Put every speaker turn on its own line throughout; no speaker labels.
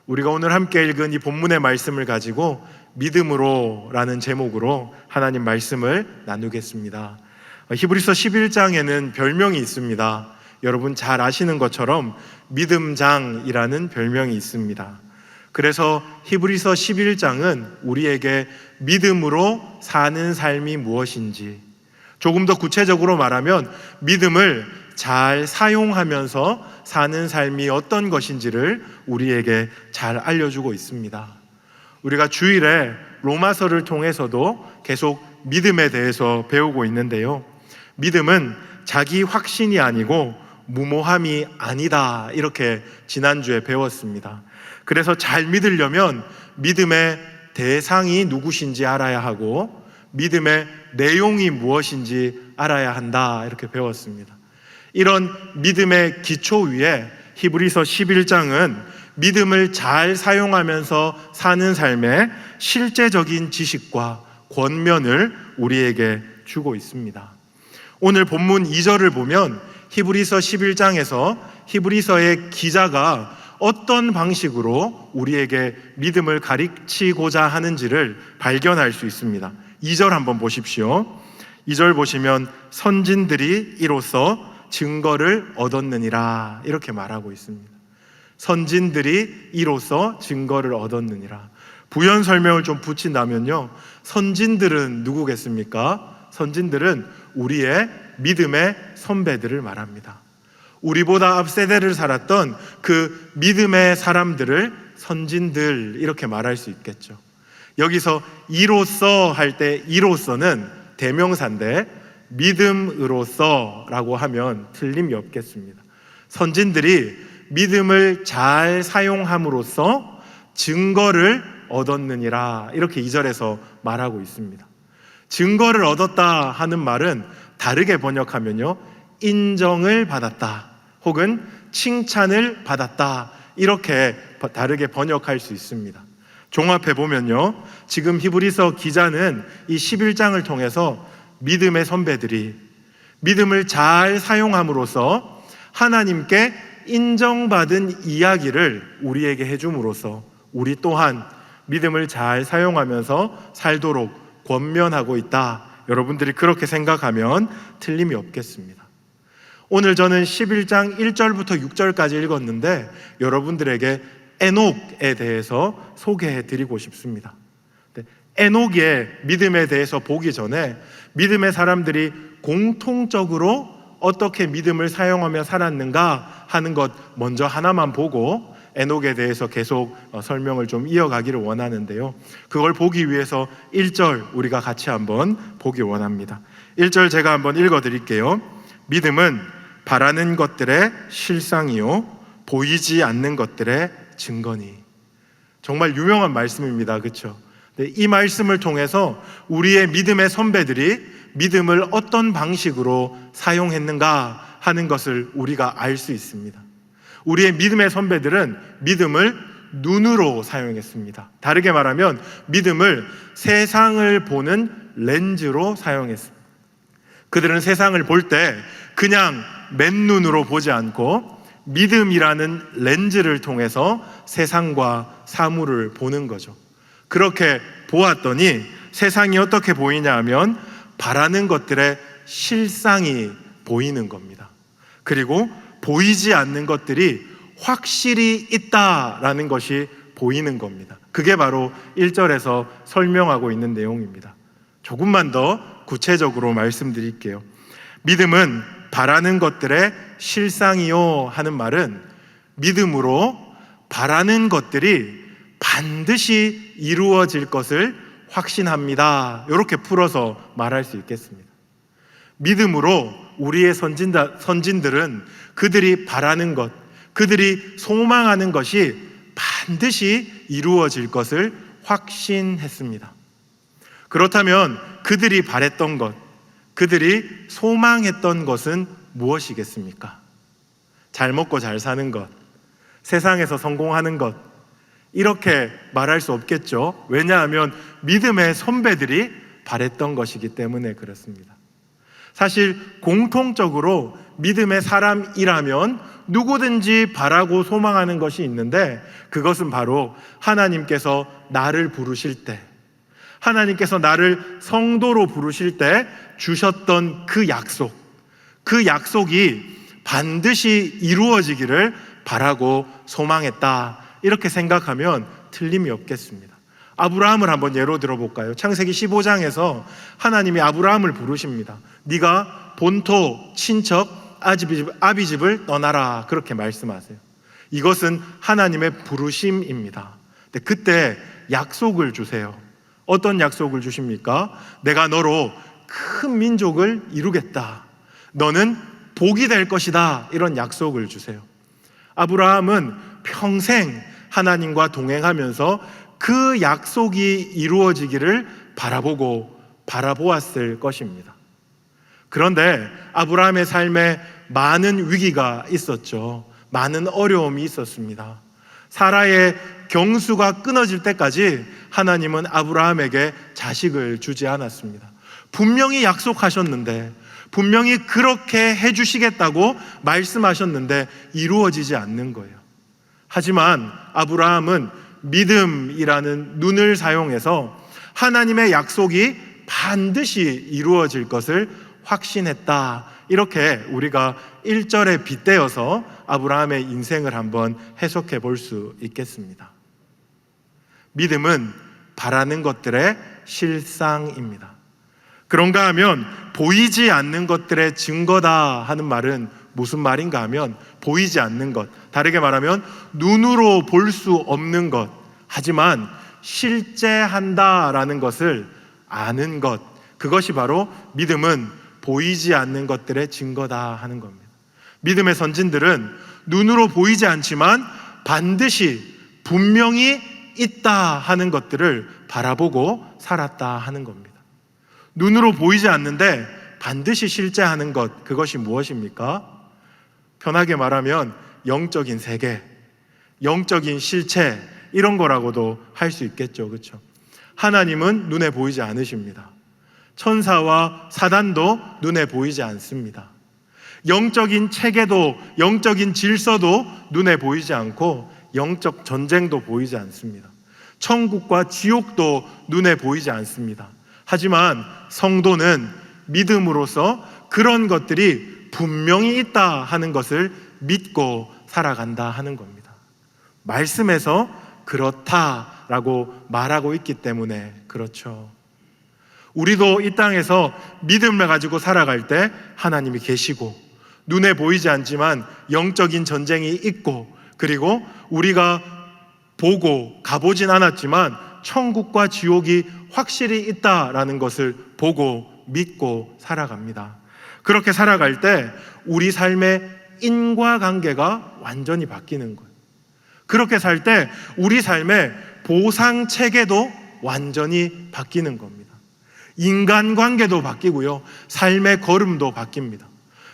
우리가 오늘 함께 읽은 이 본문의 말씀을 가지고 믿음으로라는 제목으로 하나님 말씀을 나누겠습니다. 히브리서 11장에는 별명이 있습니다. 여러분 잘 아시는 것처럼 믿음장이라는 별명이 있습니다. 그래서 히브리서 11장은 우리에게 믿음으로 사는 삶이 무엇인지, 조금 더 구체적으로 말하면 믿음을 잘 사용하면서 사는 삶이 어떤 것인지를 우리에게 잘 알려주고 있습니다. 우리가 주일에 로마서를 통해서도 계속 믿음에 대해서 배우고 있는데요, 믿음은 자기 확신이 아니고 무모함이 아니다, 이렇게 지난주에 배웠습니다. 그래서 잘 믿으려면 믿음의 대상이 누구신지 알아야 하고 믿음의 내용이 무엇인지 알아야 한다, 이렇게 배웠습니다. 이런 믿음의 기초 위에 히브리서 11장은 믿음을 잘 사용하면서 사는 삶의 실제적인 지식과 권면을 우리에게 주고 있습니다. 오늘 본문 2절을 보면 히브리서 11장에서 히브리서의 기자가 어떤 방식으로 우리에게 믿음을 가르치고자 하는지를 발견할 수 있습니다. 2절 한번 보십시오. 2절 보시면 선진들이 이로써 증거를 얻었느니라, 이렇게 말하고 있습니다. 선진들이 이로써 증거를 얻었느니라. 부연 설명을 좀 붙인다면요, 선진들은 누구겠습니까? 선진들은 우리의 믿음의 선배들을 말합니다. 우리보다 앞 세대를 살았던 그 믿음의 사람들을 선진들, 이렇게 말할 수 있겠죠. 여기서 이로써 할 때 이로써는 대명사인데 믿음으로써 라고 하면 틀림이 없겠습니다. 선진들이 믿음을 잘 사용함으로써 증거를 얻었느니라, 이렇게 2절에서 말하고 있습니다. 증거를 얻었다 하는 말은 다르게 번역하면요, 인정을 받았다 혹은 칭찬을 받았다, 이렇게 다르게 번역할 수 있습니다. 종합해 보면요, 지금 히브리서 기자는 이 11장을 통해서 믿음의 선배들이 믿음을 잘 사용함으로써 하나님께 인정받은 이야기를 우리에게 해줌으로써 우리 또한 믿음을 잘 사용하면서 살도록 권면하고 있다. 여러분들이 그렇게 생각하면 틀림이 없겠습니다. 오늘 저는 11장 1절부터 6절까지 읽었는데 여러분들에게 에녹에 대해서 소개해 드리고 싶습니다. 에녹의 믿음에 대해서 보기 전에 믿음의 사람들이 공통적으로 어떻게 믿음을 사용하며 살았는가 하는 것 먼저 하나만 보고 에녹에 대해서 계속 설명을 좀 이어가기를 원하는데요, 그걸 보기 위해서 1절 우리가 같이 한번 보기 원합니다. 1절 제가 한번 읽어드릴게요. 믿음은 바라는 것들의 실상이요 보이지 않는 것들의 증거니. 정말 유명한 말씀입니다, 그렇죠? 이 말씀을 통해서 우리의 믿음의 선배들이 믿음을 어떤 방식으로 사용했는가 하는 것을 우리가 알 수 있습니다. 우리의 믿음의 선배들은 믿음을 눈으로 사용했습니다. 다르게 말하면 믿음을 세상을 보는 렌즈로 사용했습니다. 그들은 세상을 볼 때 그냥 맨눈으로 보지 않고 믿음이라는 렌즈를 통해서 세상과 사물을 보는 거죠. 그렇게 보았더니 세상이 어떻게 보이냐 하면 바라는 것들의 실상이 보이는 겁니다. 그리고 보이지 않는 것들이 확실히 있다라는 것이 보이는 겁니다. 그게 바로 1절에서 설명하고 있는 내용입니다. 조금만 더 구체적으로 말씀드릴게요. 믿음은 바라는 것들의 실상이요 하는 말은 믿음으로 바라는 것들이 반드시 이루어질 것을 확신합니다, 이렇게 풀어서 말할 수 있겠습니다. 믿음으로 우리의 선진들은 그들이 바라는 것, 그들이 소망하는 것이 반드시 이루어질 것을 확신했습니다. 그렇다면 그들이 바랬던 것, 그들이 소망했던 것은 무엇이겠습니까? 잘 먹고 잘 사는 것, 세상에서 성공하는 것, 이렇게 말할 수 없겠죠. 왜냐하면 믿음의 선배들이 바랬던 것이기 때문에 그렇습니다. 사실 공통적으로 믿음의 사람이라면 누구든지 바라고 소망하는 것이 있는데, 그것은 바로 하나님께서 나를 부르실 때, 하나님께서 나를 성도로 부르실 때 주셨던 그 약속이 반드시 이루어지기를 바라고 소망했다, 이렇게 생각하면 틀림이 없겠습니다. 아브라함을 한번 예로 들어볼까요? 창세기 15장에서 하나님이 아브라함을 부르십니다. 네가 본토, 친척, 아비 집을 떠나라, 그렇게 말씀하세요. 이것은 하나님의 부르심입니다. 근데 그때 약속을 주세요. 어떤 약속을 주십니까? 내가 너로 큰 민족을 이루겠다, 너는 복이 될 것이다, 이런 약속을 주세요. 아브라함은 평생 하나님과 동행하면서 그 약속이 이루어지기를 바라보았을 것입니다. 그런데 아브라함의 삶에 많은 위기가 있었죠. 많은 어려움이 있었습니다. 사라의 경수가 끊어질 때까지 하나님은 아브라함에게 자식을 주지 않았습니다. 분명히 약속하셨는데, 분명히 그렇게 해주시겠다고 말씀하셨는데 이루어지지 않는 거예요. 하지만 아브라함은 믿음이라는 눈을 사용해서 하나님의 약속이 반드시 이루어질 것을 확신했다, 이렇게 우리가 1절에 빗대어서 아브라함의 인생을 한번 해석해 볼 수 있겠습니다. 믿음은 바라는 것들의 실상입니다. 그런가 하면 보이지 않는 것들의 증거다 하는 말은 무슨 말인가 하면, 보이지 않는 것, 다르게 말하면 눈으로 볼 수 없는 것, 하지만 실제한다라는 것을 아는 것, 그것이 바로 믿음은 보이지 않는 것들의 증거다 하는 겁니다. 믿음의 선진들은 눈으로 보이지 않지만 반드시 분명히 있다 하는 것들을 바라보고 살았다 하는 겁니다. 눈으로 보이지 않는데 반드시 실제하는 것, 그것이 무엇입니까? 편하게 말하면 영적인 세계, 영적인 실체, 이런 거라고도 할 수 있겠죠. 그렇죠? 하나님은 눈에 보이지 않으십니다. 천사와 사단도 눈에 보이지 않습니다. 영적인 체계도, 영적인 질서도 눈에 보이지 않고, 영적 전쟁도 보이지 않습니다. 천국과 지옥도 눈에 보이지 않습니다. 하지만 성도는 믿음으로써 그런 것들이 분명히 있다 하는 것을 믿고 살아간다 하는 겁니다. 말씀에서 그렇다라고 말하고 있기 때문에 그렇죠. 우리도 이 땅에서 믿음을 가지고 살아갈 때 하나님이 계시고, 눈에 보이지 않지만 영적인 전쟁이 있고, 그리고 우리가 보고 가보진 않았지만 천국과 지옥이 확실히 있다라는 것을 보고 믿고 살아갑니다. 그렇게 살아갈 때 우리 삶의 인과관계가 완전히 바뀌는 거예요. 그렇게 살 때 우리 삶의 보상 체계도 완전히 바뀌는 겁니다. 인간관계도 바뀌고요, 삶의 걸음도 바뀝니다.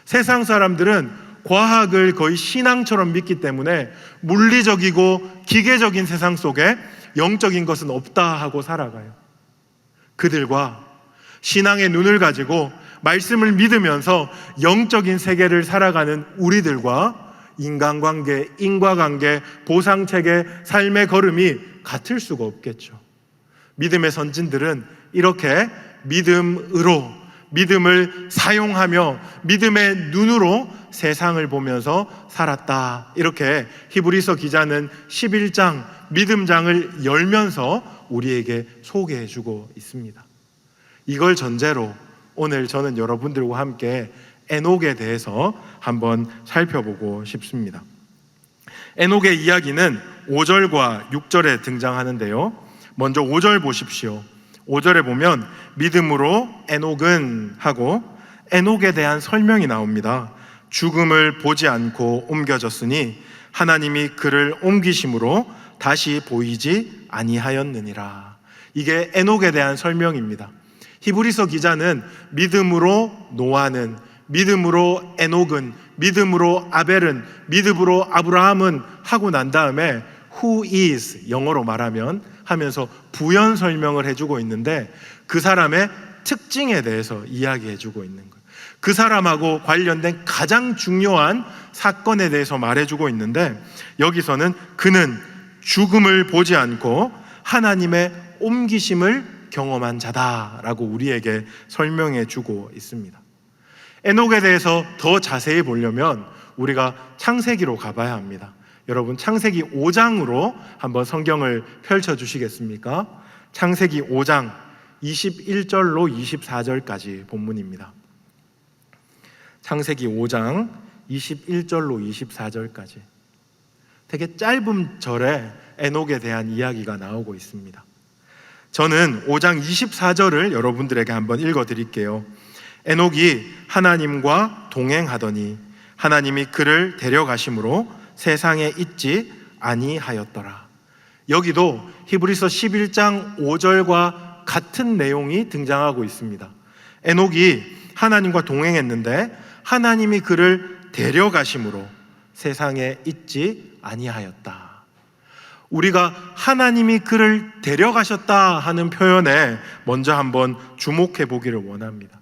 세상 사람들은 과학을 거의 신앙처럼 믿기 때문에 물리적이고 기계적인 세상 속에 영적인 것은 없다 하고 살아가요. 그들과 신앙의 눈을 가지고 말씀을 믿으면서 영적인 세계를 살아가는 우리들과 인간관계, 인과관계, 보상체계, 삶의 걸음이 같을 수가 없겠죠. 믿음의 선진들은 이렇게 믿음을 사용하며 믿음의 눈으로 세상을 보면서 살았다, 이렇게 히브리서 기자는 11장 믿음장을 열면서 우리에게 소개해주고 있습니다. 이걸 전제로 오늘 저는 여러분들과 함께 에녹에 대해서 한번 살펴보고 싶습니다. 에녹의 이야기는 5절과 6절에 등장하는데요, 먼저 5절 보십시오. 5절에 보면 믿음으로 에녹은 하고 에녹에 대한 설명이 나옵니다. 죽음을 보지 않고 옮겨졌으니 하나님이 그를 옮기심으로 다시 보이지 아니하였느니라. 이게 에녹에 대한 설명입니다. 히브리서 기자는 믿음으로 노아는, 믿음으로 에녹은, 믿음으로 아벨은, 믿음으로 아브라함은 하고 난 다음에 who is, 영어로 말하면 하면서 부연 설명을 해주고 있는데 그 사람의 특징에 대해서 이야기해주고 있는 거예요. 그 사람하고 관련된 가장 중요한 사건에 대해서 말해주고 있는데, 여기서는 그는 죽음을 보지 않고 하나님의 옮기심을 경험한 자다라고 우리에게 설명해 주고 있습니다. 에녹에 대해서 더 자세히 보려면 우리가 창세기로 가봐야 합니다. 여러분, 창세기 5장으로 한번 성경을 펼쳐 주시겠습니까? 창세기 5장 21절로 24절까지 본문입니다. 창세기 5장 21절로 24절까지 되게 짧은 절에 에녹에 대한 이야기가 나오고 있습니다. 저는 5장 24절을 여러분들에게 한번 읽어 드릴게요. 에녹이 하나님과 동행하더니 하나님이 그를 데려가심으로 세상에 있지 아니하였더라. 여기도 히브리서 11장 5절과 같은 내용이 등장하고 있습니다. 에녹이 하나님과 동행했는데 하나님이 그를 데려가심으로 세상에 있지 아니하였다. 우리가 하나님이 그를 데려가셨다 하는 표현에 먼저 한번 주목해 보기를 원합니다.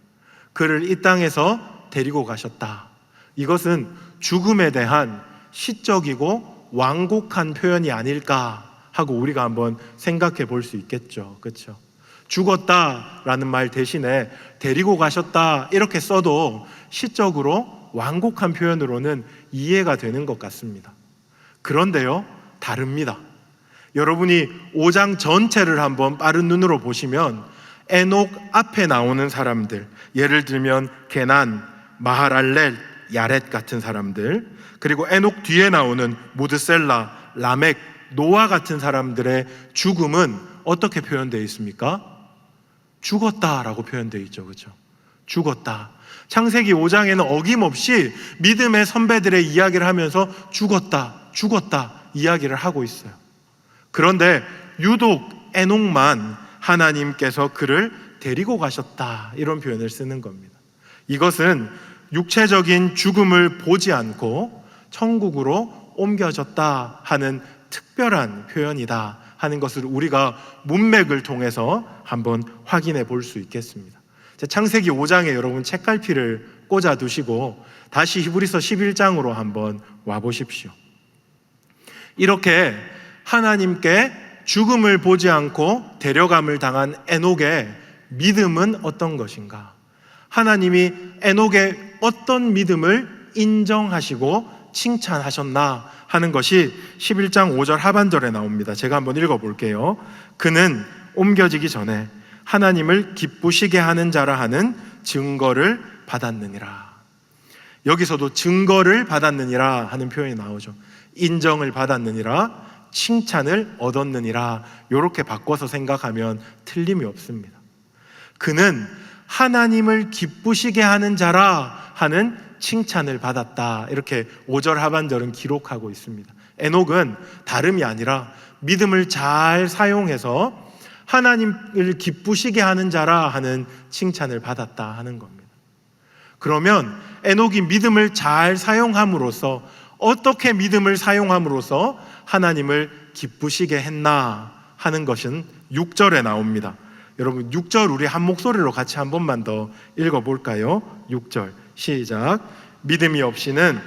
그를 이 땅에서 데리고 가셨다. 이것은 죽음에 대한 시적이고 완곡한 표현이 아닐까 하고 우리가 한번 생각해 볼 수 있겠죠. 그렇죠? 죽었다라는 말 대신에 데리고 가셨다 이렇게 써도 시적으로 완곡한 표현으로는 이해가 되는 것 같습니다. 그런데요, 다릅니다. 여러분이 5장 전체를 한번 빠른 눈으로 보시면 에녹 앞에 나오는 사람들, 예를 들면 게난, 마하랄렐, 야렛 같은 사람들, 그리고 에녹 뒤에 나오는 무드셀라, 라멕, 노아 같은 사람들의 죽음은 어떻게 표현되어 있습니까? 죽었다라고 표현되어 있죠. 그렇죠? 죽었다. 창세기 5장에는 어김없이 믿음의 선배들의 이야기를 하면서 죽었다 이야기를 하고 있어요. 그런데 유독 에녹만 하나님께서 그를 데리고 가셨다 이런 표현을 쓰는 겁니다. 이것은 육체적인 죽음을 보지 않고 천국으로 옮겨졌다 하는 특별한 표현이다 하는 것을 우리가 문맥을 통해서 한번 확인해 볼 수 있겠습니다. 창세기 5장에 여러분 책갈피를 꽂아 두시고 다시 히브리서 11장으로 한번 와 보십시오. 이렇게 하나님께 죽음을 보지 않고 데려감을 당한 에녹의 믿음은 어떤 것인가? 하나님이 에녹의 어떤 믿음을 인정하시고 칭찬하셨나 하는 것이 11장 5절 하반절에 나옵니다. 제가 한번 읽어볼게요. 그는 옮겨지기 전에 하나님을 기쁘시게 하는 자라 하는 증거를 받았느니라. 여기서도 증거를 받았느니라 하는 표현이 나오죠. 인정을 받았느니라, 칭찬을 얻었느니라, 이렇게 바꿔서 생각하면 틀림이 없습니다. 그는 하나님을 기쁘시게 하는 자라 하는 칭찬을 받았다, 이렇게 5절 하반절은 기록하고 있습니다. 에녹은 다름이 아니라 믿음을 잘 사용해서 하나님을 기쁘시게 하는 자라 하는 칭찬을 받았다 하는 겁니다. 그러면 에녹이 믿음을 잘 사용함으로써, 어떻게 믿음을 사용함으로써 하나님을 기쁘시게 했나 하는 것은 6절에 나옵니다. 여러분 6절 우리 한 목소리로 같이 한 번만 더 읽어볼까요? 6절 시작. 믿음이 없이는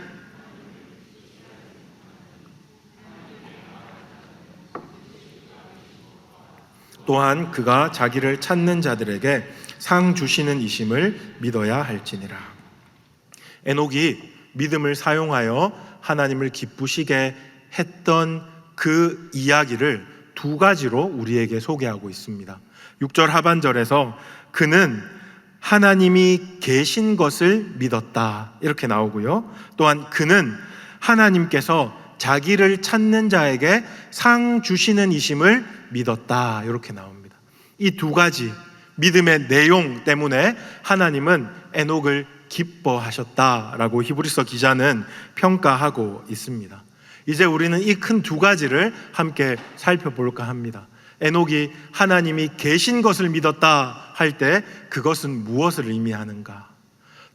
또한 그가 자기를 찾는 자들에게 상 주시는 이심을 믿어야 할지니라. 에녹이 믿음을 사용하여 하나님을 기쁘시게 했던 그 이야기를 두 가지로 우리에게 소개하고 있습니다. 6절 하반절에서 그는 하나님이 계신 것을 믿었다 이렇게 나오고요. 또한 그는 하나님께서 자기를 찾는 자에게 상 주시는 이심을 믿었다 이렇게 나옵니다. 이 두 가지 믿음의 내용 때문에 하나님은 에녹을 기뻐하셨다라고 히브리서 기자는 평가하고 있습니다. 이제 우리는 이 큰 두 가지를 함께 살펴볼까 합니다. 에녹이 하나님이 계신 것을 믿었다 할 때 그것은 무엇을 의미하는가?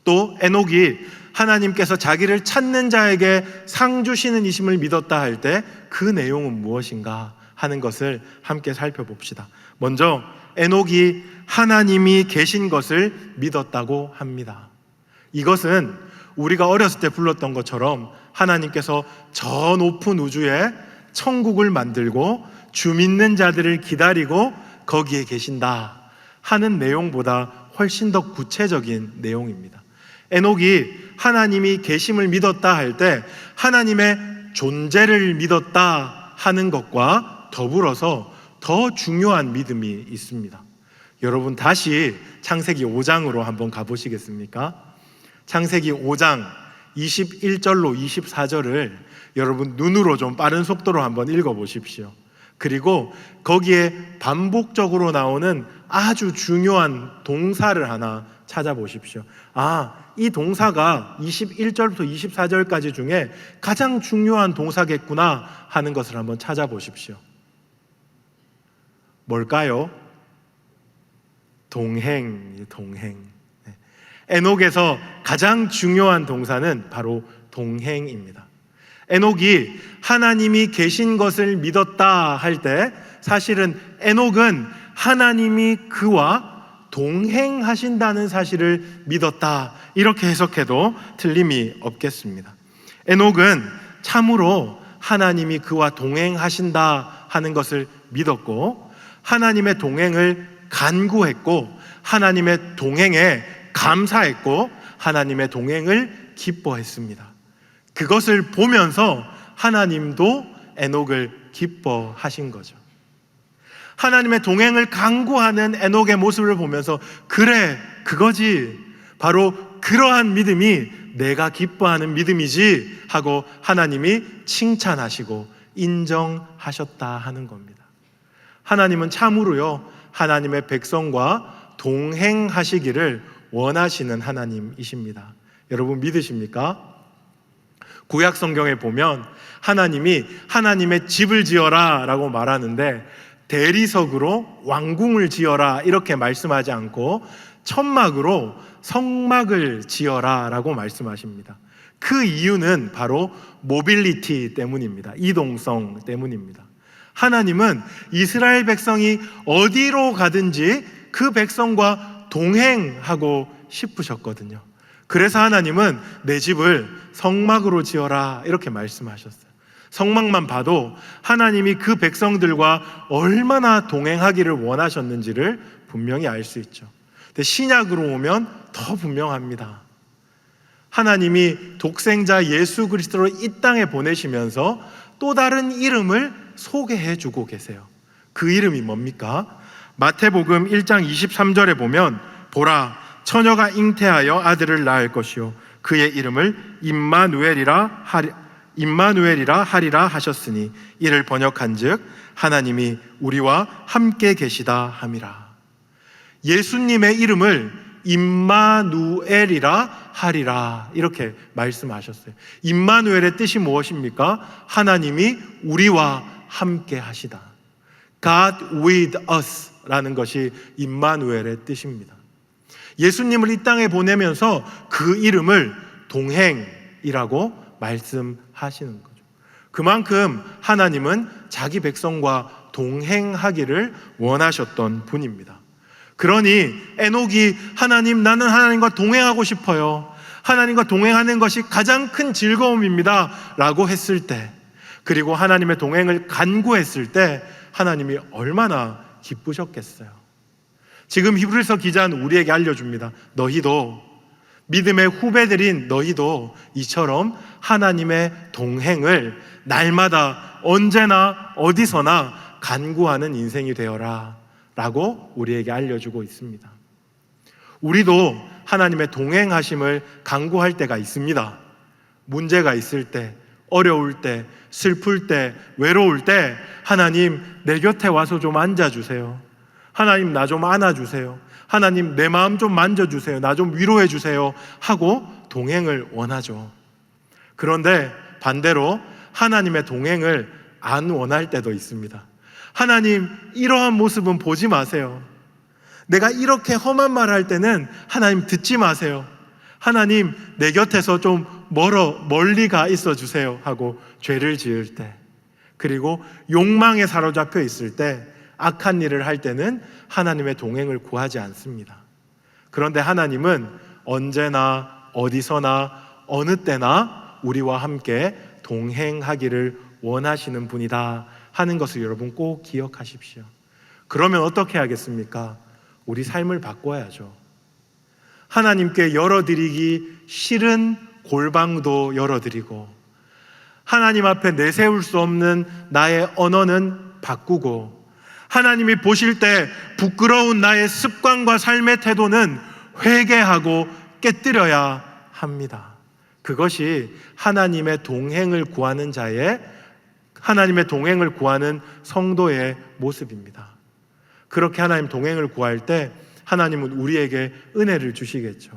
또 에녹이 하나님께서 자기를 찾는 자에게 상 주시는 이심을 믿었다 할 때 그 내용은 무엇인가 하는 것을 함께 살펴봅시다. 먼저 에녹이 하나님이 계신 것을 믿었다고 합니다. 이것은 우리가 어렸을 때 불렀던 것처럼 하나님께서 저 높은 우주에 천국을 만들고 주 믿는 자들을 기다리고 거기에 계신다 하는 내용보다 훨씬 더 구체적인 내용입니다. 에녹이 하나님이 계심을 믿었다 할 때 하나님의 존재를 믿었다 하는 것과 더불어서 더 중요한 믿음이 있습니다. 여러분 다시 창세기 5장으로 한번 가보시겠습니까? 창세기 5장 21절로 24절을 여러분 눈으로 좀 빠른 속도로 한번 읽어보십시오. 그리고 거기에 반복적으로 나오는 아주 중요한 동사를 하나 찾아보십시오. 이 동사가 21절부터 24절까지 중에 가장 중요한 동사겠구나 하는 것을 한번 찾아보십시오. 뭘까요? 동행. 에녹에서 가장 중요한 동사는 바로 동행입니다. 에녹이 하나님이 계신 것을 믿었다 할 때 사실은 에녹은 하나님이 그와 동행하신다는 사실을 믿었다, 이렇게 해석해도 틀림이 없겠습니다. 에녹은 참으로 하나님이 그와 동행하신다 하는 것을 믿었고 하나님의 동행을 간구했고 하나님의 동행에 감사했고 하나님의 동행을 기뻐했습니다. 그것을 보면서 하나님도 에녹을 기뻐하신 거죠. 하나님의 동행을 간구하는 에녹의 모습을 보면서 그래, 그거지, 바로 그러한 믿음이 내가 기뻐하는 믿음이지 하고 하나님이 칭찬하시고 인정하셨다 하는 겁니다. 하나님은 참으로요, 하나님의 백성과 동행하시기를 원하시는 하나님이십니다. 여러분 믿으십니까? 구약 성경에 보면 하나님이 하나님의 집을 지어라 라고 말하는데 대리석으로 왕궁을 지어라 이렇게 말씀하지 않고 천막으로 성막을 지어라 라고 말씀하십니다. 그 이유는 바로 모빌리티 때문입니다. 이동성 때문입니다. 하나님은 이스라엘 백성이 어디로 가든지 그 백성과 동행하고 싶으셨거든요. 그래서 하나님은 내 집을 성막으로 지어라 이렇게 말씀하셨어요. 성막만 봐도 하나님이 그 백성들과 얼마나 동행하기를 원하셨는지를 분명히 알 수 있죠. 근데 신약으로 오면 더 분명합니다. 하나님이 독생자 예수 그리스도를 이 땅에 보내시면서 또 다른 이름을 소개해 주고 계세요. 그 이름이 뭡니까? 마태복음 1장 23절에 보면 보라, 처녀가 잉태하여 아들을 낳을 것이요 그의 이름을 임마누엘이라 하리라 하셨으니 이를 번역한즉 하나님이 우리와 함께 계시다 함이라. 예수님의 이름을 임마누엘이라 하리라 이렇게 말씀하셨어요. 임마누엘의 뜻이 무엇입니까? 하나님이 우리와 함께 하시다. God with us 라는 것이 임마누엘의 뜻입니다. 예수님을 이 땅에 보내면서 그 이름을 동행이라고 말씀하시는 거죠. 그만큼 하나님은 자기 백성과 동행하기를 원하셨던 분입니다. 그러니 에녹이 하나님, 나는 하나님과 동행하고 싶어요. 하나님과 동행하는 것이 가장 큰 즐거움입니다 라고 했을 때, 그리고 하나님의 동행을 간구했을 때 하나님이 얼마나 기쁘셨겠어요. 지금 히브리서 기자는 우리에게 알려줍니다. 너희도, 믿음의 후배들인 너희도 이처럼 하나님의 동행을 날마다 언제나 어디서나 간구하는 인생이 되어라 라고 우리에게 알려주고 있습니다. 우리도 하나님의 동행하심을 간구할 때가 있습니다. 문제가 있을 때, 어려울 때, 슬플 때, 외로울 때 하나님 내 곁에 와서 좀 앉아주세요. 하나님 나 좀 안아주세요. 하나님 내 마음 좀 만져주세요. 나 좀 위로해 주세요 하고 동행을 원하죠. 그런데 반대로 하나님의 동행을 안 원할 때도 있습니다. 하나님 이러한 모습은 보지 마세요. 내가 이렇게 험한 말 할 때는 하나님 듣지 마세요. 하나님 내 곁에서 좀 멀리 가 있어 주세요 하고 죄를 지을 때, 그리고 욕망에 사로잡혀 있을 때, 악한 일을 할 때는 하나님의 동행을 구하지 않습니다. 그런데 하나님은 언제나 어디서나 어느 때나 우리와 함께 동행하기를 원하시는 분이다 하는 것을 여러분 꼭 기억하십시오. 그러면 어떻게 하겠습니까? 우리 삶을 바꿔야죠. 하나님께 열어드리기 싫은 골방도 열어드리고, 하나님 앞에 내세울 수 없는 나의 언어는 바꾸고, 하나님이 보실 때 부끄러운 나의 습관과 삶의 태도는 회개하고 깨뜨려야 합니다. 그것이 하나님의 동행을 구하는 자의, 하나님의 동행을 구하는 성도의 모습입니다. 그렇게 하나님 동행을 구할 때 하나님은 우리에게 은혜를 주시겠죠.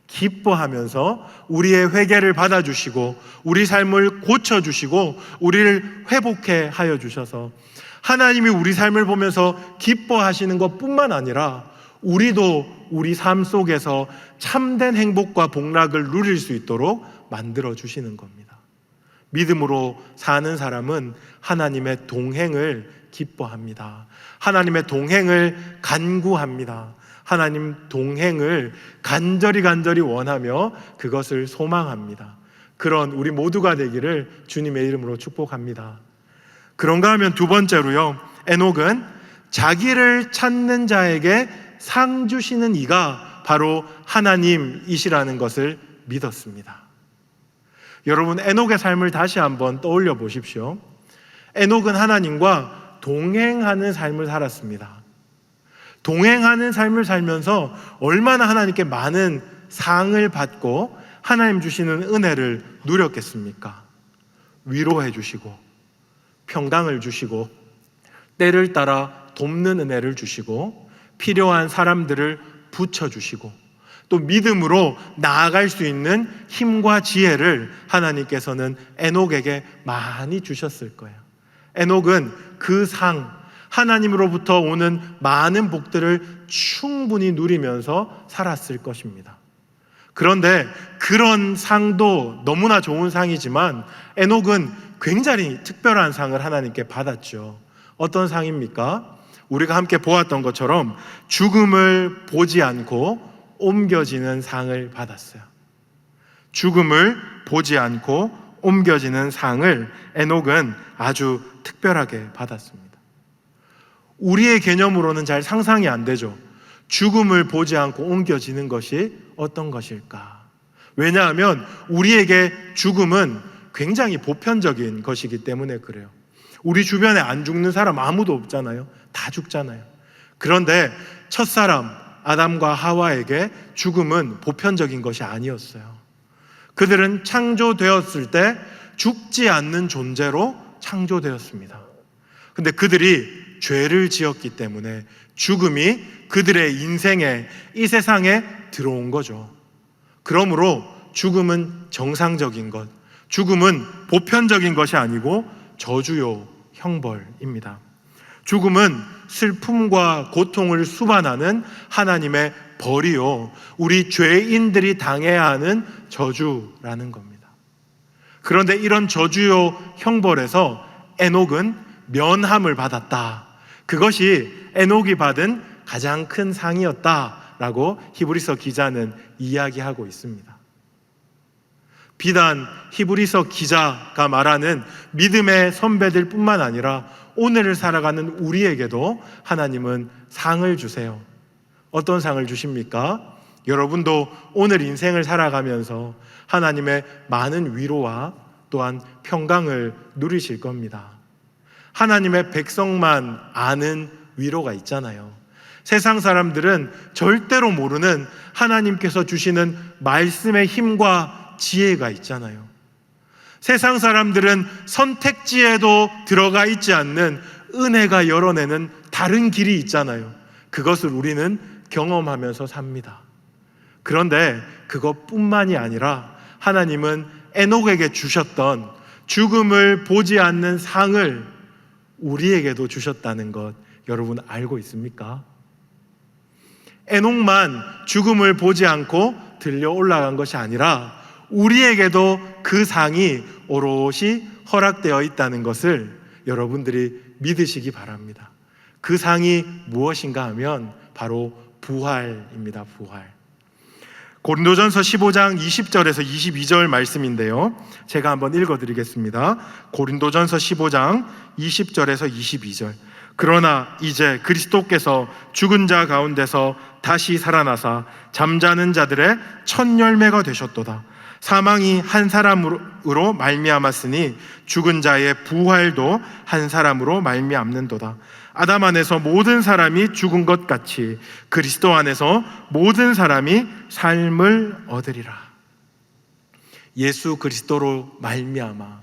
기뻐하면서 우리의 회개를 받아주시고 우리 삶을 고쳐주시고 우리를 회복해 하여 주셔서 하나님이 우리 삶을 보면서 기뻐하시는 것뿐만 아니라 우리도 우리 삶 속에서 참된 행복과 복락을 누릴 수 있도록 만들어 주시는 겁니다. 믿음으로 사는 사람은 하나님의 동행을 기뻐합니다. 하나님의 동행을 간구합니다. 하나님 동행을 간절히 원하며 그것을 소망합니다. 그런 우리 모두가 되기를 주님의 이름으로 축복합니다. 그런가 하면 두 번째로요, 에녹은 자기를 찾는 자에게 상 주시는 이가 바로 하나님이시라는 것을 믿었습니다. 여러분, 에녹의 삶을 다시 한번 떠올려 보십시오. 에녹은 하나님과 동행하는 삶을 살았습니다. 동행하는 삶을 살면서 얼마나 하나님께 많은 상을 받고 하나님 주시는 은혜를 누렸겠습니까? 위로해 주시고 평강을 주시고 때를 따라 돕는 은혜를 주시고 필요한 사람들을 붙여주시고 또 믿음으로 나아갈 수 있는 힘과 지혜를 하나님께서는 에녹에게 많이 주셨을 거예요. 에녹은 그 상, 하나님으로부터 오는 많은 복들을 충분히 누리면서 살았을 것입니다. 그런데 그런 상도 너무나 좋은 상이지만 에녹은 굉장히 특별한 상을 하나님께 받았죠. 어떤 상입니까? 우리가 함께 보았던 것처럼 죽음을 보지 않고 옮겨지는 상을 받았어요. 죽음을 보지 않고 옮겨지는 상을 에녹은 아주 특별하게 받았습니다. 우리의 개념으로는 잘 상상이 안 되죠. 죽음을 보지 않고 옮겨지는 것이 어떤 것일까? 왜냐하면 우리에게 죽음은 굉장히 보편적인 것이기 때문에 그래요. 우리 주변에 안 죽는 사람 아무도 없잖아요. 다 죽잖아요. 그런데 첫사람 아담과 하와에게 죽음은 보편적인 것이 아니었어요. 그들은 창조되었을 때 죽지 않는 존재로 창조되었습니다. 근데 그들이 죄를 지었기 때문에 죽음이 그들의 인생에, 이 세상에 들어온 거죠. 그러므로 죽음은 정상적인 것, 죽음은 보편적인 것이 아니고 저주요 형벌입니다. 죽음은 슬픔과 고통을 수반하는 하나님의 벌이요, 우리 죄인들이 당해야 하는 저주라는 겁니다. 그런데 이런 저주요 형벌에서 에녹은 면함을 받았다. 그것이 에녹이 받은 가장 큰 상이었다라고 히브리서 기자는 이야기하고 있습니다. 비단 히브리서 기자가 말하는 믿음의 선배들 뿐만 아니라 오늘을 살아가는 우리에게도 하나님은 상을 주세요. 어떤 상을 주십니까? 여러분도 오늘 인생을 살아가면서 하나님의 많은 위로와 또한 평강을 누리실 겁니다. 하나님의 백성만 아는 위로가 있잖아요. 세상 사람들은 절대로 모르는 하나님께서 주시는 말씀의 힘과 지혜가 있잖아요. 세상 사람들은 선택지에도 들어가 있지 않는 은혜가 열어내는 다른 길이 있잖아요. 그것을 우리는 경험하면서 삽니다. 그런데 그것뿐만이 아니라 하나님은 에녹에게 주셨던 죽음을 보지 않는 상을 우리에게도 주셨다는 것 여러분 알고 있습니까? 에녹만 죽음을 보지 않고 들려 올라간 것이 아니라 우리에게도 그 상이 오롯이 허락되어 있다는 것을 여러분들이 믿으시기 바랍니다. 그 상이 무엇인가 하면 바로 부활입니다. 부활. 고린도전서 15장 20절에서 22절 말씀인데요, 제가 한번 읽어드리겠습니다. 고린도전서 15장 20절에서 22절. 그러나 이제 그리스도께서 죽은 자 가운데서 다시 살아나사 잠자는 자들의 첫 열매가 되셨도다. 사망이 한 사람으로 말미암았으니 죽은 자의 부활도 한 사람으로 말미암는도다. 아담 안에서 모든 사람이 죽은 것 같이 그리스도 안에서 모든 사람이 삶을 얻으리라. 예수 그리스도로 말미암아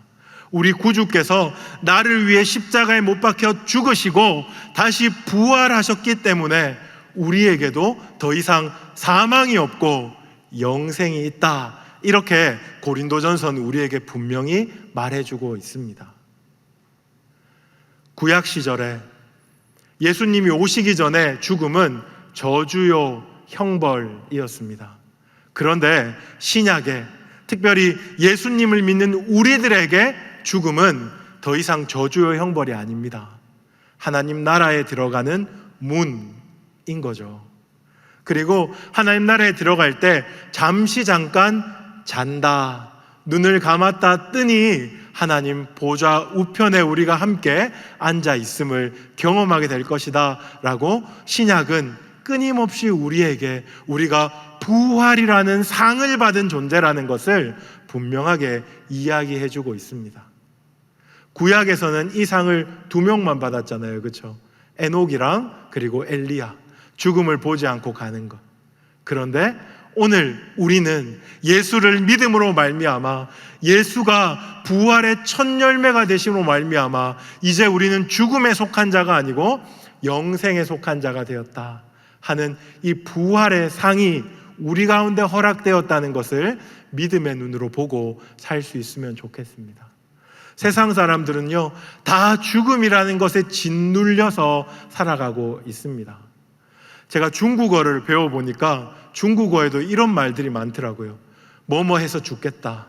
우리 구주께서 나를 위해 십자가에 못 박혀 죽으시고 다시 부활하셨기 때문에 우리에게도 더 이상 사망이 없고 영생이 있다. 이렇게 고린도전서는 우리에게 분명히 말해주고 있습니다. 구약 시절에 예수님이 오시기 전에 죽음은 저주요 형벌이었습니다. 그런데 신약에, 특별히 예수님을 믿는 우리들에게 죽음은 더 이상 저주요 형벌이 아닙니다. 하나님 나라에 들어가는 문인 거죠. 그리고 하나님 나라에 들어갈 때 잠시 잠깐 잔다, 눈을 감았다 뜨니 하나님 보좌 우편에 우리가 함께 앉아 있음을 경험하게 될 것이다 라고 신약은 끊임없이 우리에게 우리가 부활이라는 상을 받은 존재라는 것을 분명하게 이야기해 주고 있습니다. 구약에서는 이 상을 2명만 받았잖아요, 그렇죠? 에녹이랑 그리고 엘리야, 죽음을 보지 않고 가는 것. 그런데 오늘 우리는 예수를 믿음으로 말미암아 예수가 부활의 첫 열매가 되심으로 말미암아 이제 우리는 죽음에 속한 자가 아니고 영생에 속한 자가 되었다 하는 이 부활의 상이 우리 가운데 허락되었다는 것을 믿음의 눈으로 보고 살 수 있으면 좋겠습니다. 세상 사람들은요, 다 죽음이라는 것에 짓눌려서 살아가고 있습니다. 제가 중국어를 배워보니까 중국어에도 이런 말들이 많더라고요. 뭐뭐 해서 죽겠다,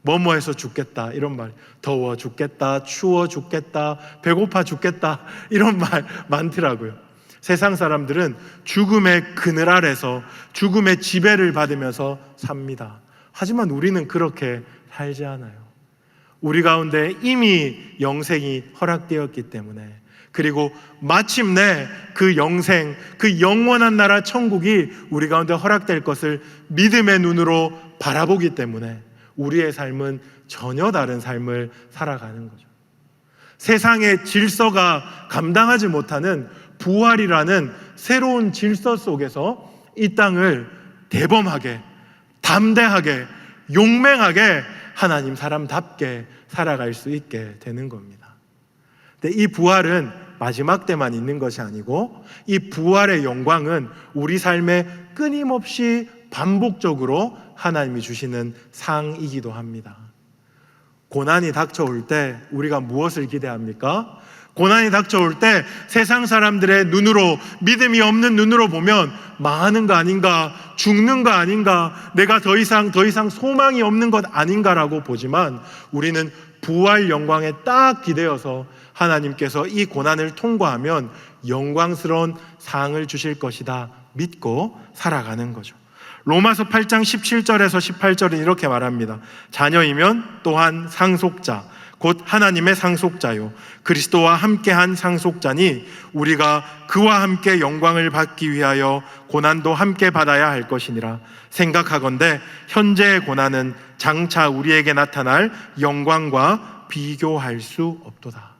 뭐뭐 해서 죽겠다, 이런 말. 더워 죽겠다, 추워 죽겠다, 배고파 죽겠다, 이런 말 많더라고요. 세상 사람들은 죽음의 그늘 아래서 죽음의 지배를 받으면서 삽니다. 하지만 우리는 그렇게 살지 않아요. 우리 가운데 이미 영생이 허락되었기 때문에, 그리고 마침내 그 영생, 그 영원한 나라 천국이 우리 가운데 허락될 것을 믿음의 눈으로 바라보기 때문에 우리의 삶은 전혀 다른 삶을 살아가는 거죠. 세상의 질서가 감당하지 못하는 부활이라는 새로운 질서 속에서 이 땅을 대범하게, 담대하게, 용맹하게 하나님 사람답게 살아갈 수 있게 되는 겁니다. 근데 이 부활은 마지막 때만 있는 것이 아니고 이 부활의 영광은 우리 삶에 끊임없이 반복적으로 하나님이 주시는 상이기도 합니다. 고난이 닥쳐올 때 우리가 무엇을 기대합니까? 고난이 닥쳐올 때 세상 사람들의 눈으로, 믿음이 없는 눈으로 보면 망하는 거 아닌가, 죽는 거 아닌가, 내가 더 이상 소망이 없는 것 아닌가라고 보지만 우리는 부활 영광에 딱 기대어서 하나님께서 이 고난을 통과하면 영광스러운 상을 주실 것이다 믿고 살아가는 거죠. 로마서 8장 17절에서 18절은 이렇게 말합니다. 자녀이면 또한 상속자, 곧 하나님의 상속자요 그리스도와 함께한 상속자니 우리가 그와 함께 영광을 받기 위하여 고난도 함께 받아야 할 것이니라. 생각하건대 현재의 고난은 장차 우리에게 나타날 영광과 비교할 수 없도다.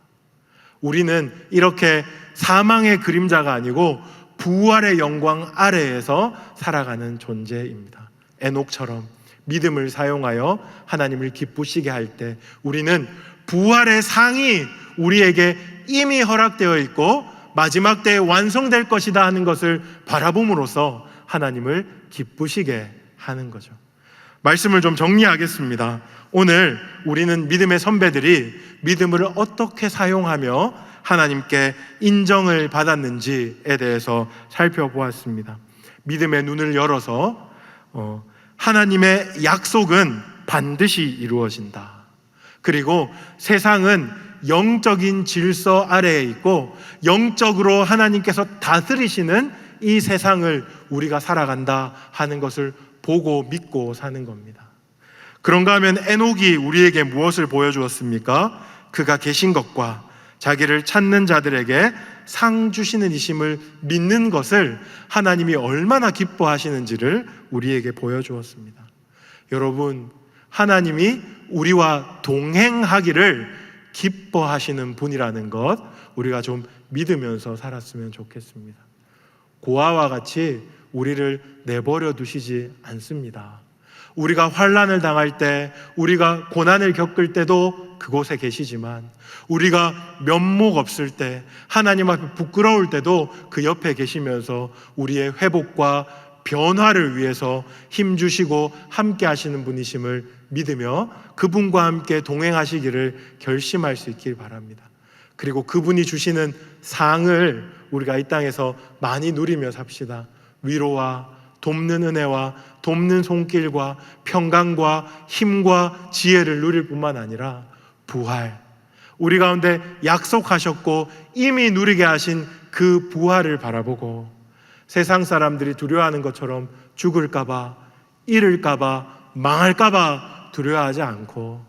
우리는 이렇게 사망의 그림자가 아니고 부활의 영광 아래에서 살아가는 존재입니다. 에녹처럼 믿음을 사용하여 하나님을 기쁘시게 할 때 우리는 부활의 상이 우리에게 이미 허락되어 있고 마지막 때에 완성될 것이다 하는 것을 바라봄으로써 하나님을 기쁘시게 하는 거죠. 말씀을 좀 정리하겠습니다. 오늘 우리는 믿음의 선배들이 믿음을 어떻게 사용하며 하나님께 인정을 받았는지에 대해서 살펴보았습니다. 믿음의 눈을 열어서 하나님의 약속은 반드시 이루어진다. 그리고 세상은 영적인 질서 아래에 있고 영적으로 하나님께서 다스리시는 이 세상을 우리가 살아간다 하는 것을 보고 믿고 사는 겁니다. 그런가 하면 에녹이 우리에게 무엇을 보여주었습니까? 그가 계신 것과 자기를 찾는 자들에게 상 주시는 이심을 믿는 것을 하나님이 얼마나 기뻐하시는지를 우리에게 보여주었습니다. 여러분, 하나님이 우리와 동행하기를 기뻐하시는 분이라는 것 우리가 좀 믿으면서 살았으면 좋겠습니다. 고아와 같이 우리를 내버려 두시지 않습니다. 우리가 환난을 당할 때, 우리가 고난을 겪을 때도 그곳에 계시지만, 우리가 면목 없을 때, 하나님 앞에 부끄러울 때도 그 옆에 계시면서 우리의 회복과 변화를 위해서 힘주시고 함께 하시는 분이심을 믿으며 그분과 함께 동행하시기를 결심할 수 있길 바랍니다. 그리고 그분이 주시는 상을 우리가 이 땅에서 많이 누리며 삽시다. 위로와 돕는 은혜와 돕는 손길과 평강과 힘과 지혜를 누릴 뿐만 아니라 부활, 우리 가운데 약속하셨고 이미 누리게 하신 그 부활을 바라보고 세상 사람들이 두려워하는 것처럼 죽을까봐, 잃을까봐, 망할까봐 두려워하지 않고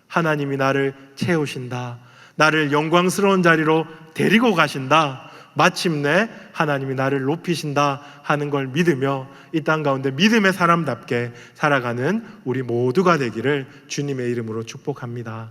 하나님이 나를 채우신다, 나를 영광스러운 자리로 데리고 가신다, 마침내 하나님이 나를 높이신다 하는 걸 믿으며 이 땅 가운데 믿음의 사람답게 살아가는 우리 모두가 되기를 주님의 이름으로 축복합니다.